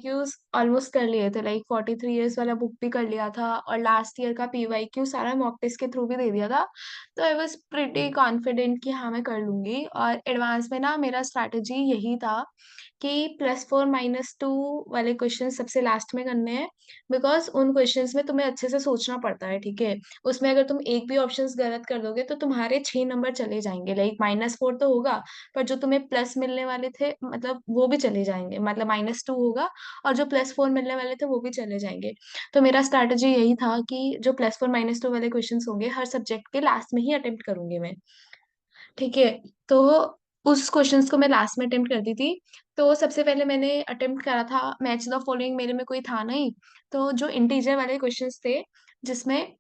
Cues almost कर लिए थे, लाइक 43 years वाला बुक भी कर लिया था और लास्ट ईयर का PYQ सारा मॉक टेस्ट के थ्रू भी दे दिया था। तो आई वॉज प्रिटी कॉन्फिडेंट कि हाँ मैं कर लूंगी। और एडवांस में ना मेरा स्ट्रैटेजी यही था कि +4 - 2 वाले क्वेश्चन सबसे लास्ट में करने हैं। बिकॉज उन क्वेश्चंस में तुम्हें अच्छे से सोचना पड़ता है, ठीक है। उसमें अगर तुम एक भी ऑप्शंस गलत कर दोगे तो तुम्हारे 6 नंबर चले जाएंगे, लाइक -4 तो होगा, पर जो तुम्हें प्लस मिलने वाले थे मतलब वो भी चले जाएंगे, मतलब -2 होगा और जो +4 मिलने वाले थे वो भी चले जाएंगे। तो मेरा स्ट्रैटेजी यही था कि जो +4 - 2 वाले क्वेश्चंस होंगे हर सब्जेक्ट के लास्ट में ही अटेम्प्ट करूंगी मैं, ठीक है। तो उस क्वेश्चंस को मैं लास्ट में अटेम्प्ट करती थी। तो सबसे पहले मैंने अटेम्प्ट करा था मैच द फॉलोइंग, मेरे में कोई था नहीं। तो जो इंटीजर वाले क्वेश्चंस थे जिसमें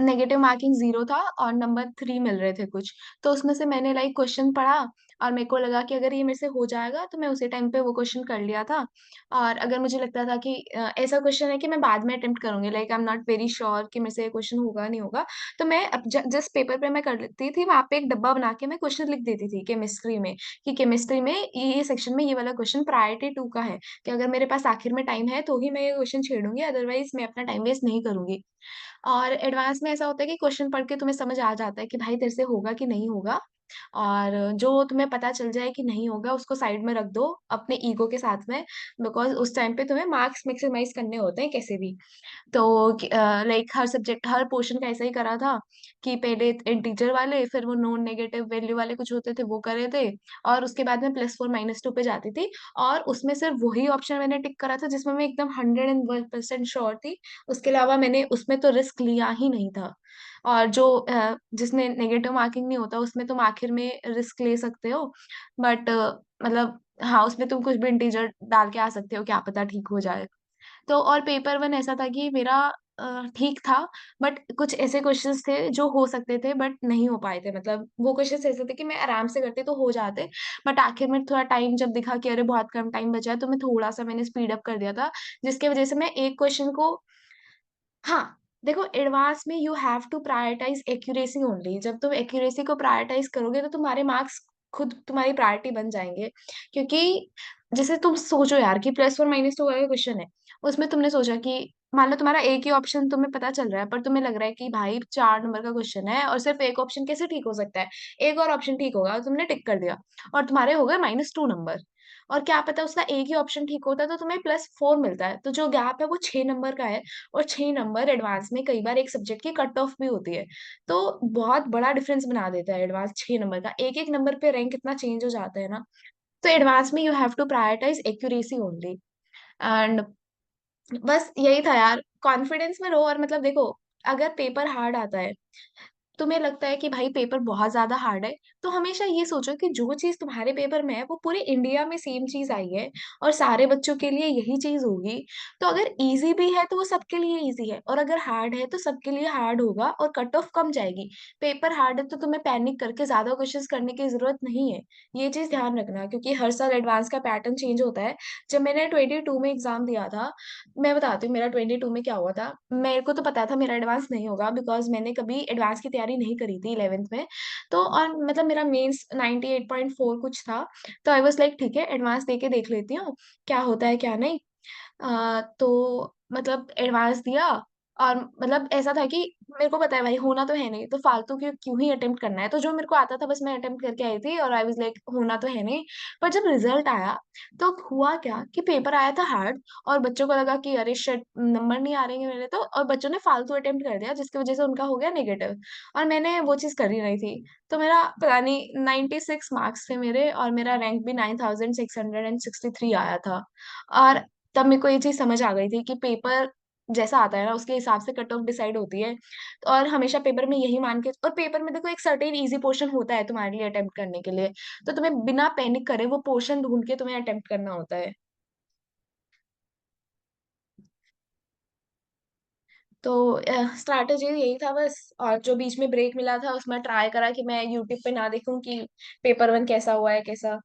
नेगेटिव मार्किंग 0 था और नंबर 3 मिल रहे थे कुछ, तो उसमें से मैंने लाइक क्वेश्चन पढ़ा और मेरे को लगा कि अगर ये मेरे से हो जाएगा तो मैं उसी टाइम पे वो क्वेश्चन कर लिया था। और अगर मुझे लगता था कि ऐसा क्वेश्चन है कि मैं बाद में अटेम्प्ट करूंगी, like I am not very sure कि मेरे से ये क्वेश्चन होगा नहीं होगा, तो मैं अब जिस पेपर पे मैं कर लेती थी वहां पे एक डब्बा बना के मैं क्वेश्चन लिख देती थी केमिस्ट्री में, कि केमिस्ट्री में ये सेक्शन में ये वाला क्वेश्चन प्रायोरिटी 2 का है, कि अगर मेरे पास आखिर में टाइम है तो ही मैं ये क्वेश्चन छेड़ूंगी, अदरवाइज मैं अपना टाइम वेस्ट नहीं करूंगी। और एडवांस में ऐसा होता है कि क्वेश्चन पढ़ के तुम्हें समझ आ जाता है कि भाई तेरे से होगा कि नहीं होगा। और जो तुम्हें पता चल जाए कि नहीं होगा उसको साइड में रख दो अपने ईगो के साथ में, बिकॉज उस टाइम पे तुम्हें मार्क्स मैक्सिमाइज करने होते हैं कैसे भी। तो लाइक हर सब्जेक्ट हर पोर्शन का ऐसा ही करा था कि पहले इंटीजर वाले, फिर वो नॉन नेगेटिव वैल्यू वाले कुछ होते थे वो करे थे, और उसके बाद में +4 - 2 पे जाती थी। और उसमें सिर्फ वही ऑप्शन मैंने टिक करा था जिसमें मैं एकदम 101% श्योर थी। उसके अलावा मैंने उसमें तो रिस्क लिया ही नहीं था। और जो जिसमें नेगेटिव मार्किंग नहीं होता उसमें तुम आखिर में रिस्क ले सकते हो, बट मतलब हाँ उसमें तुम कुछ भी इंटीजर डाल के आ सकते हो, क्या पता ठीक हो जाए। तो और पेपर 1 ऐसा था कि मेरा ठीक था, बट कुछ ऐसे क्वेश्चंस थे जो हो सकते थे बट नहीं हो पाए थे, मतलब वो क्वेश्चंस ऐसे थे कि मैं आराम से करती तो हो जाते, बट आखिर में थोड़ा टाइम जब दिखा कि अरे बहुत कम टाइम बचा है तो मैं थोड़ा सा मैंने स्पीड अप कर दिया था, जिसकी वजह से मैं एक क्वेश्चन को, हाँ देखो एडवांस में you have to prioritise accuracy only. जब तुम एक्यूरेसी को प्रायोरिटाइज करोगे तो तुम्हारे मार्क्स खुद तुम्हारी प्रायोरिटी बन जाएंगे। क्योंकि जैसे तुम सोचो यार कि +4 - 2 वाला क्वेश्चन है, उसमें तुमने सोचा कि मान लो तुम्हारा एक ही ऑप्शन तुम्हें पता चल रहा है पर तुम्हें लग रहा है कि भाई 4 नंबर का क्वेश्चन है और सिर्फ एक ऑप्शन कैसे ठीक हो सकता है, एक और ऑप्शन ठीक होगा और तुमने टिक कर दिया और तुम्हारे हो गए -2 नंबर। और क्या पता उसका एक ही ऑप्शन ठीक होता है तो तुम्हें +4 मिलता है, तो जो गैप है वो 6 नंबर का है। और 6 नंबर एडवांस में कई बार एक सब्जेक्ट की कट ऑफ भी होती है, तो बहुत बड़ा डिफरेंस बना देता है एडवांस 6 नंबर का, एक एक नंबर पे रैंक इतना चेंज हो जाता है ना। तो एडवांस में you have to prioritise accuracy only. And बस यही था यार, कॉन्फिडेंस में रहो। और मतलब देखो अगर पेपर हार्ड आता है, तुम्हें लगता है कि भाई पेपर बहुत ज्यादा हार्ड है, तो हमेशा ये सोचो कि जो चीज तुम्हारे पेपर में है वो पूरे इंडिया में सेम चीज आई है और सारे बच्चों के लिए यही चीज होगी। तो अगर इजी भी है तो वो सबके लिए इजी है, और अगर हार्ड है तो सबके लिए हार्ड होगा और कट ऑफ कम जाएगी। पेपर हार्ड है तो तुम्हें पैनिक करके ज्यादा क्वेश्चंस करने की जरूरत नहीं है। ये चीज ध्यान रखना, क्योंकि हर साल एडवांस का पैटर्न चेंज होता है। जब मैंने 22 में एग्जाम दिया था, मैं बताती हूँ मेरा 22 में क्या हुआ था। मेरे को तो पता था मेरा एडवांस नहीं होगा, बिकॉज मैंने कभी एडवांस की तैयारी नहीं करी थी 11th में। तो और मतलब मेरा मेंस 98.4 कुछ था। तो आई वाज लाइक ठीक है एडवांस दे के देख लेती हूँ क्या होता है क्या नहीं। तो मतलब एडवांस दिया, और मतलब ऐसा था कि मेरे को पता है भाई होना तो है नहीं, तो फालतू क्यों क्यों ही अटेम्प्ट करना है, तो जो मेरे को आता था बस मैं अटेम्प्ट करके आई थी और आई वाज लाइक होना तो है नहीं। पर जब रिजल्ट आया तो हुआ क्या कि पेपर आया था हार्ड, और बच्चों को लगा कि अरे शिट नंबर नहीं आ रहे हैं मेरे, तो और बच्चों ने फालतू अटेम्प्ट कर दिया जिसकी वजह से उनका हो गया नेगेटिव। और मैंने वो चीज कर ही नहीं थी। तो मेरा पता नहीं 96 मार्क्स थे मेरे, और मेरा रैंक भी 9663 आया था। और तब मेरे को ये चीज समझ आ गई थी कि पेपर जैसा आता है ना उसके हिसाब से कट ऑफ डिसाइड होती है। और हमेशा पेपर में यही मान के, और पेपर में देखो एक सर्टेन इजी पोर्शन होता है तुम्हारे लिए अटेम्प्ट करने के लिए, तो तुम्हें बिना पैनिक करे वो पोर्शन ढूंढ के तुम्हें अटेम्प्ट करना होता है। तो स्ट्रैटेजी यही था बस। और जो बीच में ब्रेक मिला था उसमें ट्राई करा कि मैं यूट्यूब पे ना देखूं कि पेपर 1 कैसा हुआ है कैसा।